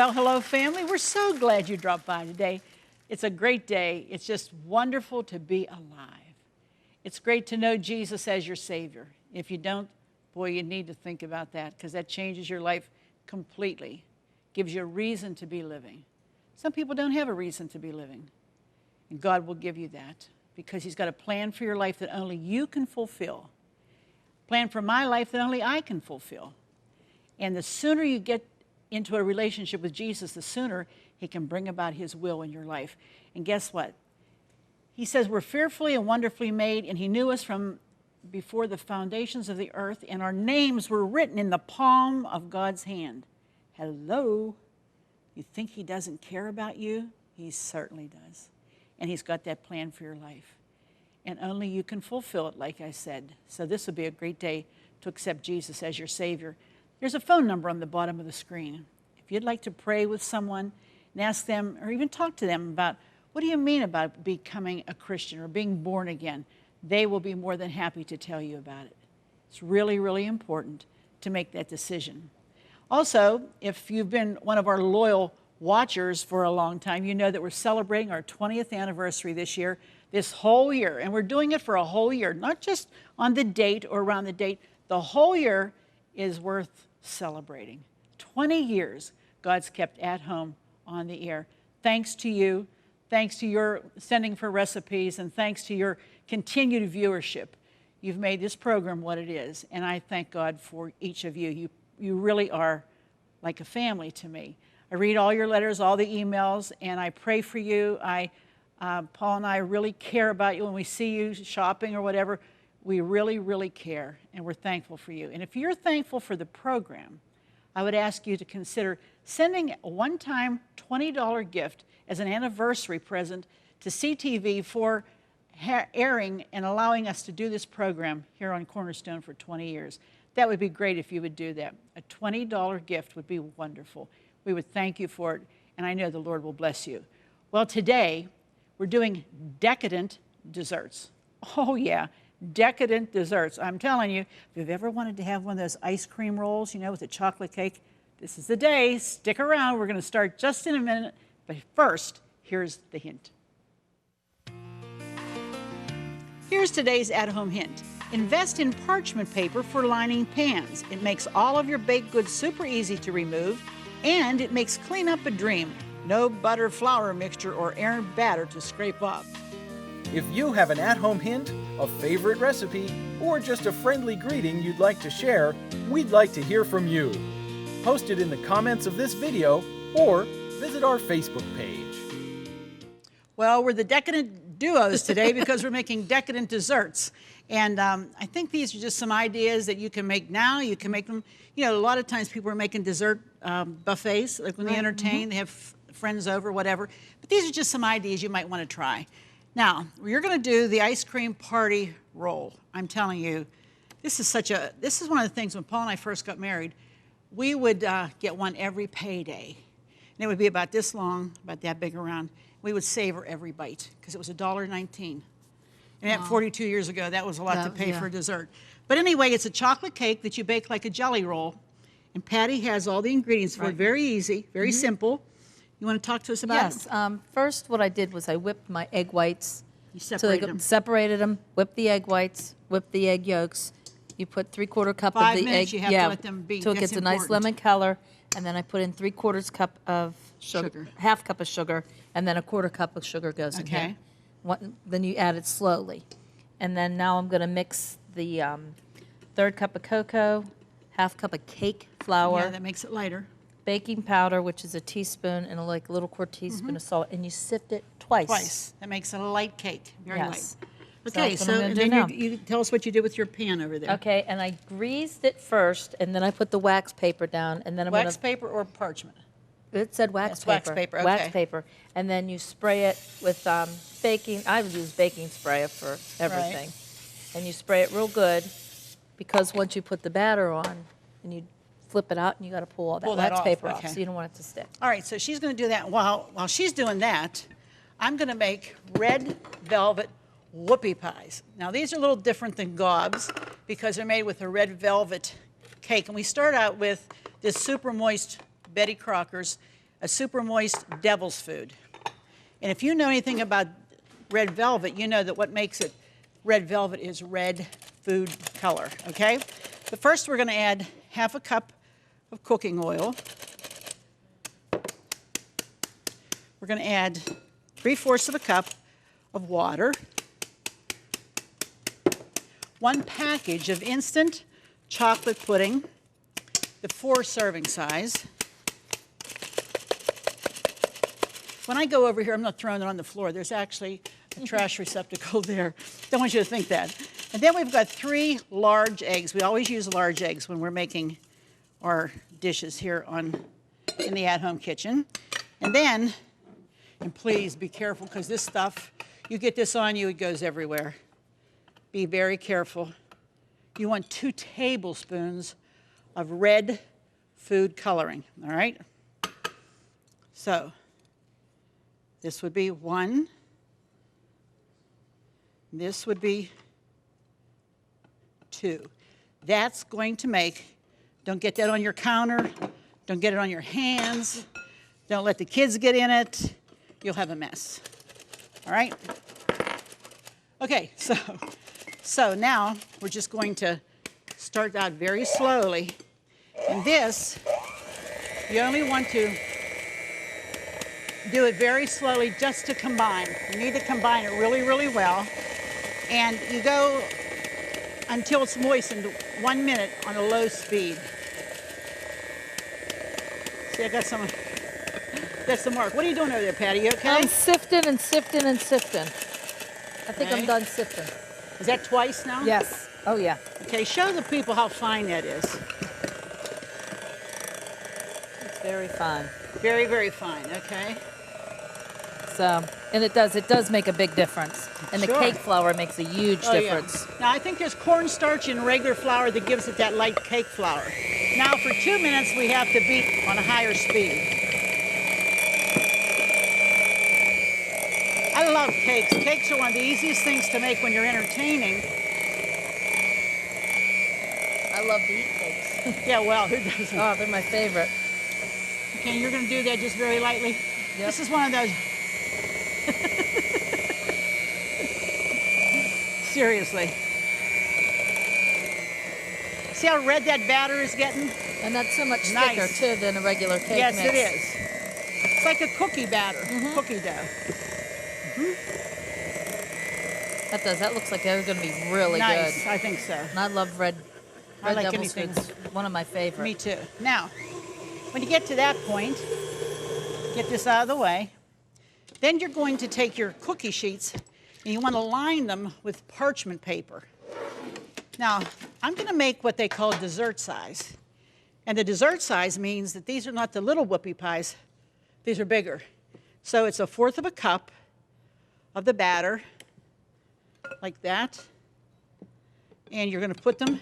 Well, hello, family. We're so glad you dropped by today. It's a great day. It's just wonderful to be alive. It's great to know Jesus as your Savior. If you don't, boy, you need to think about that, because that changes your life completely, gives you a reason to be living. Some people don't have a reason to be living, and God will give you that, because He's got a plan for your life that only you can fulfill. A plan for my life that only I can fulfill. And the sooner you get into a relationship with Jesus, the sooner He can bring about His will in your life. And guess what? He says we're fearfully and wonderfully made, and He knew us from before the foundations of the earth, and our names were written in the palm of God's hand. Hello? You think He doesn't care about you? He certainly does. And He's got that plan for your life. And only you can fulfill it, like I said. So this would be a great day to accept Jesus as your Savior. There's a phone number on the bottom of the screen. If you'd like to pray with someone and ask them, or even talk to them about, what do you mean about becoming a Christian or being born again? They will be more than happy to tell you about it. It's really, really important to make that decision. Also, if you've been one of our loyal watchers for a long time, you know that we're celebrating our 20th anniversary this whole year. And we're doing it for a whole year, not just on the date or around the date. The whole year is worth celebrating. 20 years God's kept At Home on the air. Thanks to you, thanks to your sending for recipes, and thanks to your continued viewership. You've made this program what it is, and I thank God for each of you. You really are like a family to me. I read all your letters, all the emails, and I pray for you. Paul and I really care about you when we see you shopping or whatever. We really, really care, and we're thankful for you. And if you're thankful for the program, I would ask you to consider sending a one-time $20 gift as an anniversary present to CTV for airing and allowing us to do this program here on Cornerstone for 20 years. That would be great if you would do that. A $20 gift would be wonderful. We would thank you for it, and I know the Lord will bless you. Well, today, we're doing decadent desserts. Oh, yeah. Decadent desserts. I'm telling you, if you've ever wanted to have one of those ice cream rolls, with a chocolate cake, this is the day. Stick around. We're going to start just in a minute. But first, here's the hint. Here's today's at-home hint. Invest in parchment paper for lining pans. It makes all of your baked goods super easy to remove, and it makes cleanup a dream. No butter flour mixture or errant batter to scrape off. If you have an at-home hint, a favorite recipe, or just a friendly greeting you'd like to share, we'd like to hear from you. Post it in the comments of this video or visit our Facebook page. Well, we're the decadent duos today because we're making decadent desserts. And I think these are just some ideas that you can make now. You can make them, a lot of times people are making dessert buffets, like when they entertain, they have friends over, whatever. But these are just some ideas you might want to try. Now, you're going to do the ice cream party roll. I'm telling you, this is one of the things when Paul and I first got married, we would get one every payday. And it would be about this long, about that big around. We would savor every bite because it was $1.19. And that 42 years ago, that was a lot to pay for a dessert. But anyway, it's a chocolate cake that you bake like a jelly roll. And Patty has all the ingredients for it. Very easy, very simple. You want to talk to us about it? Yes. First, what I did was I whipped my egg whites. You separated them. Separated them, whipped the egg whites, whipped the egg yolks. You put 3/4 cup of the egg. 5 minutes, you have to let them beat. So it gets a nice lemon color. And then I put in 3/4 cup of sugar, half cup of sugar, and then 1/4 cup of sugar goes in here. Then you add it slowly. And then now I'm going to mix the 1/3 cup of cocoa, half cup of cake flour. Yeah, that makes it lighter. Baking powder, which is a teaspoon, and a little 1/4 teaspoon of salt, and you sift it twice. That makes it a light cake, very light. Okay, So and then you tell us what you did with your pan over there. Okay, and I greased it first, and then I put the wax paper down, and then I'm wax paper or parchment? It said wax paper. Wax paper, okay. Wax paper, and then you spray it with baking. I would use baking spray for everything, and you spray it real good, because once you put the batter on, and you flip it out, and you got to pull all that wax paper off, so you don't want it to stick. All right, so she's going to do that. While she's doing that, I'm going to make red velvet whoopie pies. Now, these are a little different than gobs because they're made with a red velvet cake. And we start out with this super moist Betty Crocker's a super moist devil's food. And if you know anything about red velvet, you know that what makes it red velvet is red food color, okay? But first we're gonna add half a cup of cooking oil. We're gonna add 3/4 of a cup of water, 1 package of instant chocolate pudding, the 4 serving size. When I go over here, I'm not throwing it on the floor. There's actually a trash receptacle there. Don't want you to think that. And then we've got 3 large eggs. We always use large eggs when we're making our dishes here in the at-home kitchen. And then, and please be careful, because this stuff, you get this on you, it goes everywhere. Be very careful. You want 2 tablespoons of red food coloring, all right? So, this would be 1. This would be 2. That's going to make, don't get that on your counter, don't get it on your hands, don't let the kids get in it, you'll have a mess, all right? Okay, so now we're just going to start out very slowly. And this, you only want to do it very slowly just to combine. You need to combine it really, really well. And you go until it's moistened 1 minute on a low speed. See, I got some, that's the mark. What are you doing over there, Patty? You okay? I'm sifting and sifting and sifting. I think I'm done sifting. Is that twice now? Yes. Oh, yeah. Okay, show the people how fine that is. It's very fine. Very, very fine, okay? So, and it does make a big difference. And Sure. the cake flour makes a huge difference. Yeah. Now, I think there's cornstarch in regular flour that gives it that light cake flour. Now, for 2 minutes, we have to beat on a higher speed. I love cakes. Cakes are one of the easiest things to make when you're entertaining. I love to eat cakes. Yeah, well, who doesn't? Oh, they're my favorite. Okay, you're going to do that just very lightly? Yep. This is one of those... Seriously. See how red that batter is getting? And that's so much Nice. thicker, too, than a regular cake Yes, mix. it is. It's like a cookie batter, cookie dough. That looks like they're going to be really Nice, good. I think so. And I love red I like devil's anything. food's one of my favorites. Me too. Now, when you get to that point, get this out of the way. Then you're going to take your cookie sheets and you want to line them with parchment paper. Now, I'm going to make what they call dessert size. And the dessert size means that these are not the little whoopie pies, these are bigger. So it's 1/4 of a cup of the batter, like that. And you're going to put them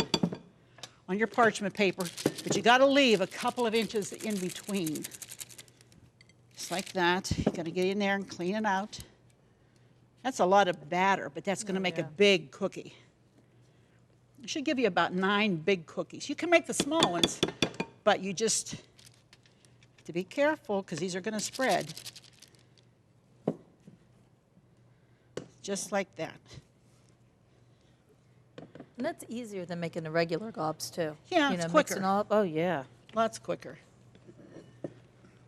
on your parchment paper, but you got to leave a couple of inches in between. Just like that. You got to get in there and clean it out. That's a lot of batter, but that's going to make a big cookie. It should give you about 9 big cookies. You can make the small ones, but you just have to be careful because these are going to spread. Just like that. And that's easier than making the regular gobs, too. Yeah, you it's know, quicker. Mixing all up. Oh, yeah. Lots quicker.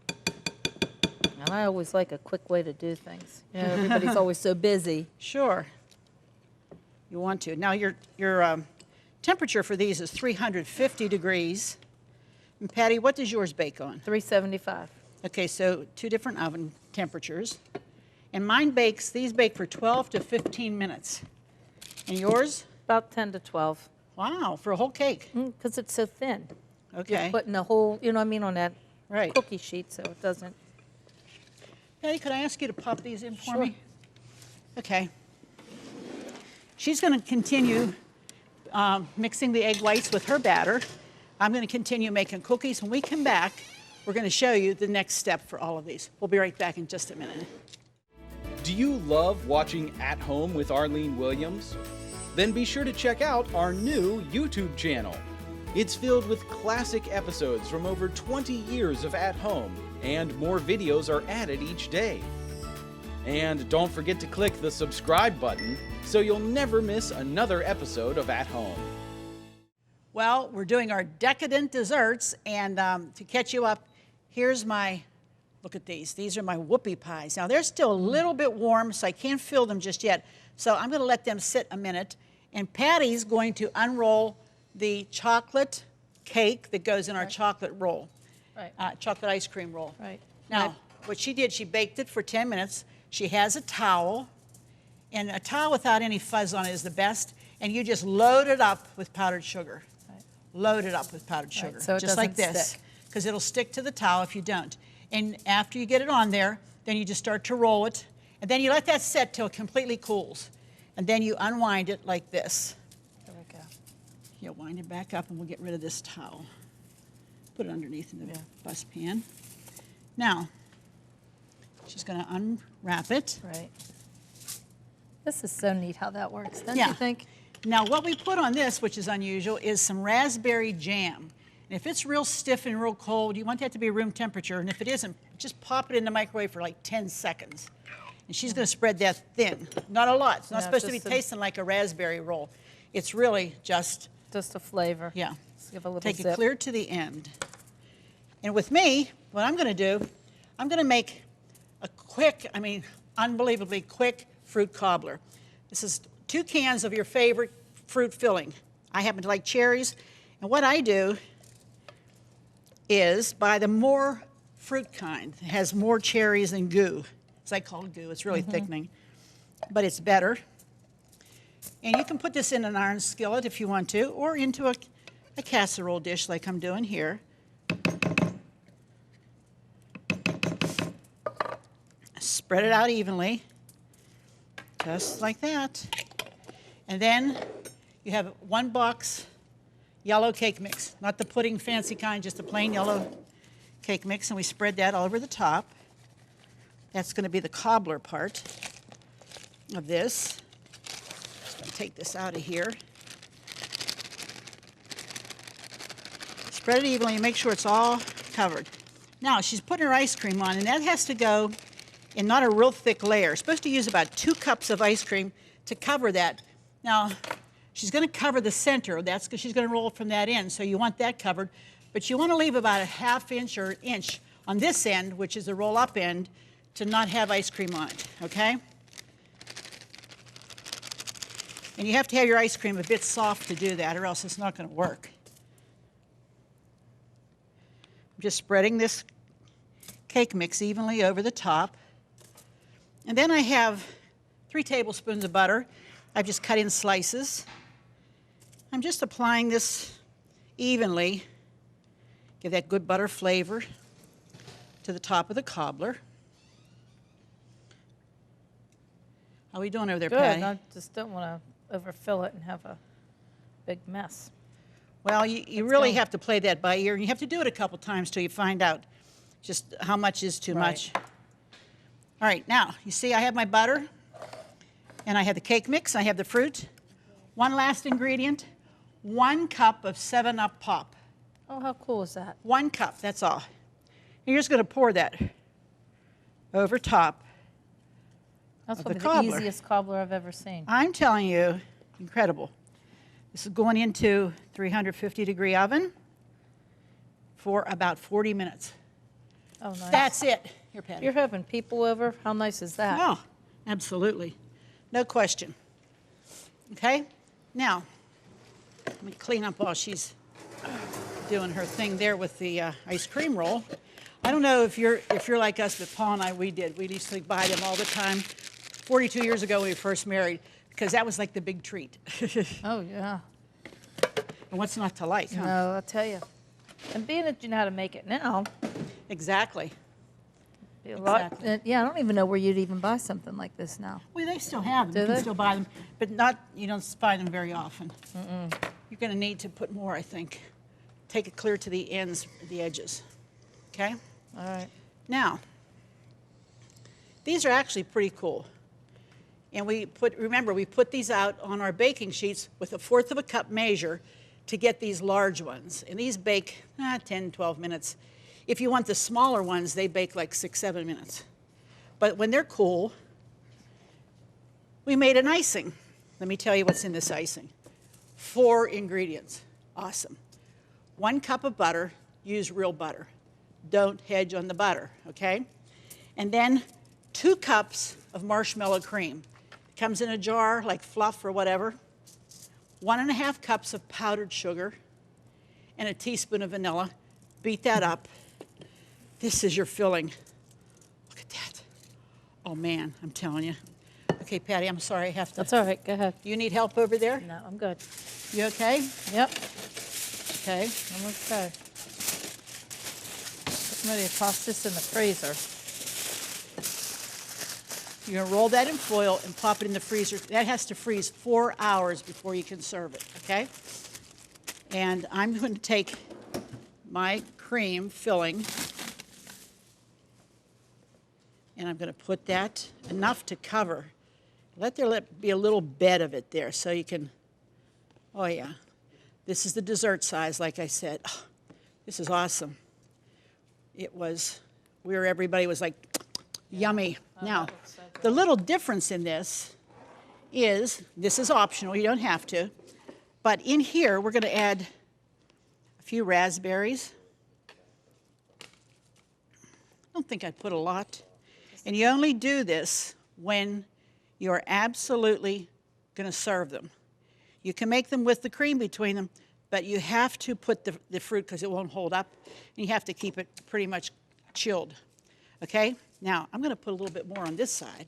And I always like a quick way to do things. You know, everybody's always so busy. Sure. You want to. Now, your temperature for these is 350 degrees. And Patty, what does yours bake on? 375. Okay, so 2 different oven temperatures. And mine these bake for 12 to 15 minutes. And yours? About 10 to 12. Wow, for a whole cake. Because it's so thin. Okay. You're putting the whole, you know what I mean, on that Right. cookie sheet so it doesn't. Patty, could I ask you to pop these in for Sure. me? Okay. She's going to continue mixing the egg whites with her batter. I'm going to continue making cookies. When we come back, we're going to show you the next step for all of these. We'll be right back in just a minute. Do you love watching At Home with Arlene Williams? Then be sure to check out our new YouTube channel. It's filled with classic episodes from over 20 years of At Home, and more videos are added each day. And don't forget to click the subscribe button so you'll never miss another episode of At Home. Well, we're doing our decadent desserts, and to catch you up, here's my, look at these. These are my whoopie pies. Now, they're still a little bit warm, so I can't fill them just yet. So I'm going to let them sit a minute, and Patty's going to unroll the chocolate cake that goes in our chocolate roll, chocolate ice cream roll. Right. Now, what she did, she baked it for 10 minutes. She has a towel, and a towel without any fuzz on it is the best, and you just load it up with powdered sugar. Load it up with powdered sugar, so it just like doesn't this, stick. because it'll stick to the towel if you don't. And after you get it on there, then you just start to roll it, and then you let that set till it completely cools, and then you unwind it like this. There we go. You'll wind it back up, and we'll get rid of this towel. Put it underneath in the bus pan. Now, she's going to unwrap it. Right. This is so neat how that works, don't Yeah. you think? Now, what we put on this, which is unusual, is some raspberry jam. And if it's real stiff and real cold, you want that to be room temperature. And if it isn't, just pop it in the microwave for like 10 seconds. And she's going to spread that thin. Not a lot. It's not supposed to be tasting like a raspberry roll. It's really just a flavor. yeah. Just give a little Take zip. it clear to the end. And with me, what I'm going to do, I'm going to make a quick, I mean, unbelievably quick fruit cobbler. This is 2 cans of your favorite fruit filling. I happen to like cherries. And what I do is buy the more fruit kind. It has more cherries than goo. As I call it goo. It's really thickening. But it's better. And you can put this in an iron skillet if you want to, or into a casserole dish like I'm doing here. Spread it out evenly, just like that. And then you have 1 box yellow cake mix, not the pudding fancy kind, just the plain yellow cake mix, and we spread that all over the top. That's going to be the cobbler part of this. Just going to take this out of here. Spread it evenly and make sure it's all covered. Now, she's putting her ice cream on, and that has to go in not a real thick layer. Supposed to use about 2 cups of ice cream to cover that. Now, she's going to cover the center. That's because she's going to roll from that end, so you want that covered. But you want to leave about a 1/2 inch or 1 inch on this end, which is the roll-up end, to not have ice cream on it, okay? And you have to have your ice cream a bit soft to do that, or else it's not going to work. I'm just spreading this cake mix evenly over the top. And then I have 3 tablespoons of butter. I've just cut in slices. I'm just applying this evenly. Give that good butter flavor to the top of the cobbler. How are we doing over there, Good. Patty? I just don't want to overfill it and have a big mess. Well, you really have to play that by ear, and you have to do it a couple times till you find out just how much is too much. All right, now, you see I have my butter, and I have the cake mix, I have the fruit. One last ingredient, 1 cup of 7-Up Pop. Oh, how cool is that? 1 cup, that's all. And you're just going to pour that over top That's of one the of the cobbler. easiest cobbler I've ever seen. I'm telling you, incredible. This is going into 350-degree oven for about 40 minutes. Oh, nice. That's it. Here, Patty. You're having people over? How nice is that? Oh, absolutely. No question. Okay? Now, let me clean up while she's doing her thing there with the ice cream roll. I don't know if you're like us, but Paul and I, we did. We used to buy them all the time. 42 years ago when we first married, because that was like the big treat. Oh, yeah. And what's not to like, huh? No, I'll tell you. And being that you know how to make it now, Exactly. be a lot. Exactly. Yeah, I don't even know where you'd even buy something like this now. Well, they still have them. Do You can they? still buy them, but you don't find them very often. You're going to need to put more, I think. Take it clear to the ends, the edges. Okay? All right. Now, these are actually pretty cool. And remember, we put these out on our baking sheets with 1/4 of a cup measure to get these large ones. And these bake 10, 12 minutes. If you want the smaller ones, they bake like 6-7 minutes. But when they're cool, we made an icing. Let me tell you what's in this icing. 4 ingredients. Awesome. 1 cup of butter. Use real butter. Don't hedge on the butter, okay? And then 2 cups of marshmallow cream. It comes in a jar like fluff or whatever. 1.5 cups of powdered sugar and a teaspoon of vanilla. Beat that up. This is your filling. Look at that. Oh man, I'm telling you. Okay, Patty, I'm sorry, I have to. That's all right, go ahead. You need help over there? No, I'm good. You okay? Yep, Okay. I'm okay. I'm ready to toss this in the freezer. You're gonna roll that in foil and pop it in the freezer. That has to freeze 4 hours before you can serve it, okay? And I'm going to take my cream filling and I'm gonna put that enough to cover. Let there be a little bed of it there so you can, oh yeah. This is the dessert size, like I said. Oh, this is awesome. It was, everybody was like, yummy. Now, the little difference in this is optional, you don't have to, but in here, we're gonna add a few raspberries. I don't think I'd put a lot. And you only do this when you're absolutely gonna serve them. You can make them with the cream between them, but you have to put the fruit because it won't hold up, and you have to keep it pretty much chilled, okay? Now, I'm gonna put a little bit more on this side.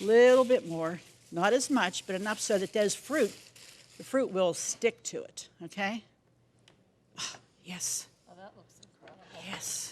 A little bit more, not as much, but enough so that the fruit will stick to it, okay? Oh, yes. Oh, that looks incredible. Yes.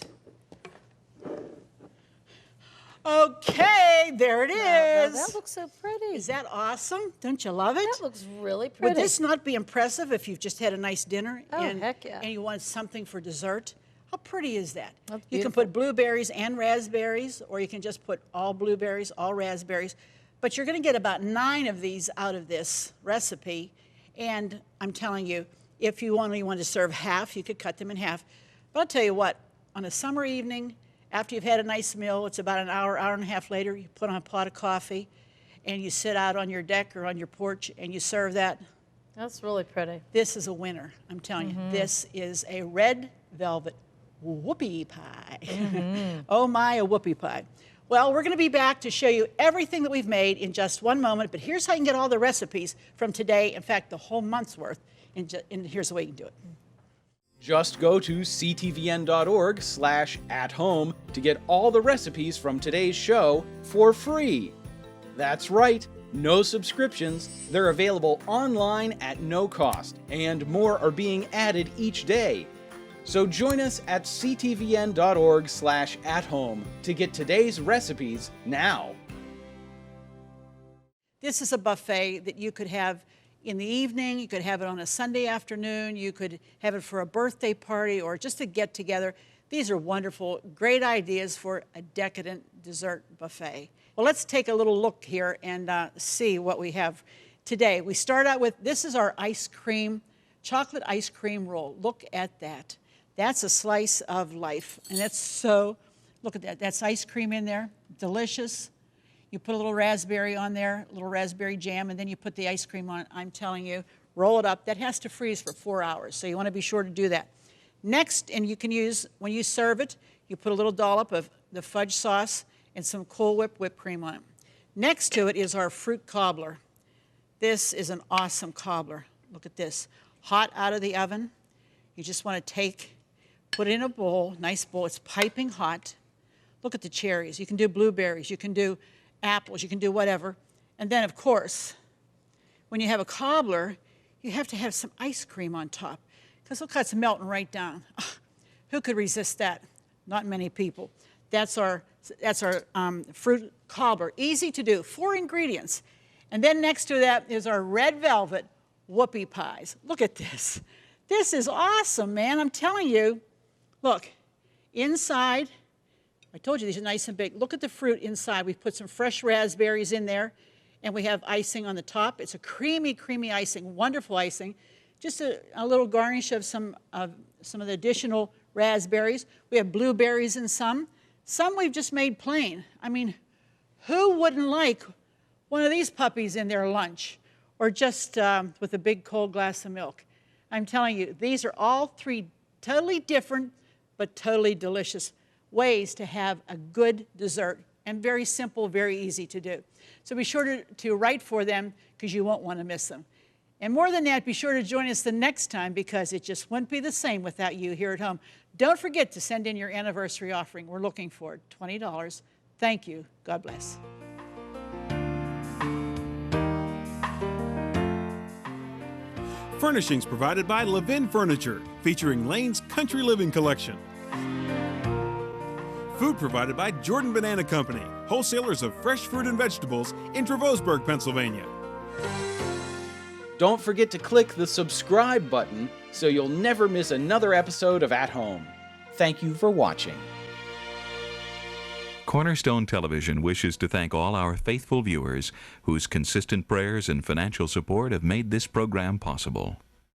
Okay, there it is. That looks so pretty. Is that awesome? Don't you love it? That looks really pretty. Would this not be impressive if you've just had a nice dinner heck yeah. and you wanted something for dessert? How pretty is that? That's you can beautiful. put blueberries and raspberries, or you can just put all blueberries, all raspberries. But you're going to get about 9 of these out of this recipe. And I'm telling you, if you only want to serve half, you could cut them in half. But I'll tell you what, on a summer evening, after you've had a nice meal, it's about an hour, hour and a half later, you put on a pot of coffee, and you sit out on your deck or on your porch, and you serve that. That's really pretty. This is a winner, I'm telling you. This is a red velvet whoopie pie. Oh my, a whoopie pie. Well, we're going to be back to show you everything that we've made in just one moment, but here's how you can get all the recipes from today, in fact, the whole month's worth, and here's the way you can do it. Just go to ctvn.org/at-home to get all the recipes from today's show for free. That's right, no subscriptions. They're available online at no cost, and more are being added each day. So join us at ctvn.org/at-home to get today's recipes now. This is a buffet that you could have in the evening, you could have it on a Sunday afternoon, you could have it for a birthday party or just a get-together. These are wonderful, great ideas for a decadent dessert buffet. Well, let's take a little look here and see what we have today. We start out with, this is our chocolate ice cream roll. Look at that. That's a slice of life, and that's so, look at that. That's ice cream in there, delicious. You put a little raspberry on there, a little raspberry jam, and then you put the ice cream on it. I'm telling you, roll it up. That has to freeze for 4 hours, so you want to be sure to do that. Next, and you can use, when you serve it, you put a little dollop of the fudge sauce and some Cool Whip whipped cream on it. Next to it is our fruit cobbler. This is an awesome cobbler. Look at this. Hot out of the oven. You just want to put it in a bowl, nice bowl. It's piping hot. Look at the cherries. You can do blueberries. You can do apples, you can do whatever. And then, of course, when you have a cobbler, you have to have some ice cream on top. Because look how it's melting right down. Oh, who could resist that? Not many people. That's our fruit cobbler. Easy to do, 4 ingredients. And then next to that is our red velvet whoopie pies. Look at this. This is awesome, man. I'm telling you. Look, inside, I told you these are nice and big. Look at the fruit inside. We've put some fresh raspberries in there, and we have icing on the top. It's a creamy, creamy icing, wonderful icing. Just a little garnish of some of the additional raspberries. We have blueberries in some. Some we've just made plain. I mean, who wouldn't like one of these puppies in their lunch, or just with a big cold glass of milk? I'm telling you, these are all three totally different but totally delicious ways to have a good dessert, and very simple, very easy to do. So be sure to write for them, because you won't want to miss them. And more than that, be sure to join us the next time, because it just wouldn't be the same without you here at home. Don't forget to send in your anniversary offering. We're looking for it, $20. Thank you. God bless. Furnishings provided by Levin Furniture, featuring Lane's Country Living Collection. Food provided by Jordan Banana Company, wholesalers of fresh fruit and vegetables in Trevosburg, Pennsylvania. Don't forget to click the subscribe button so you'll never miss another episode of At Home. Thank you for watching. Cornerstone Television wishes to thank all our faithful viewers whose consistent prayers and financial support have made this program possible.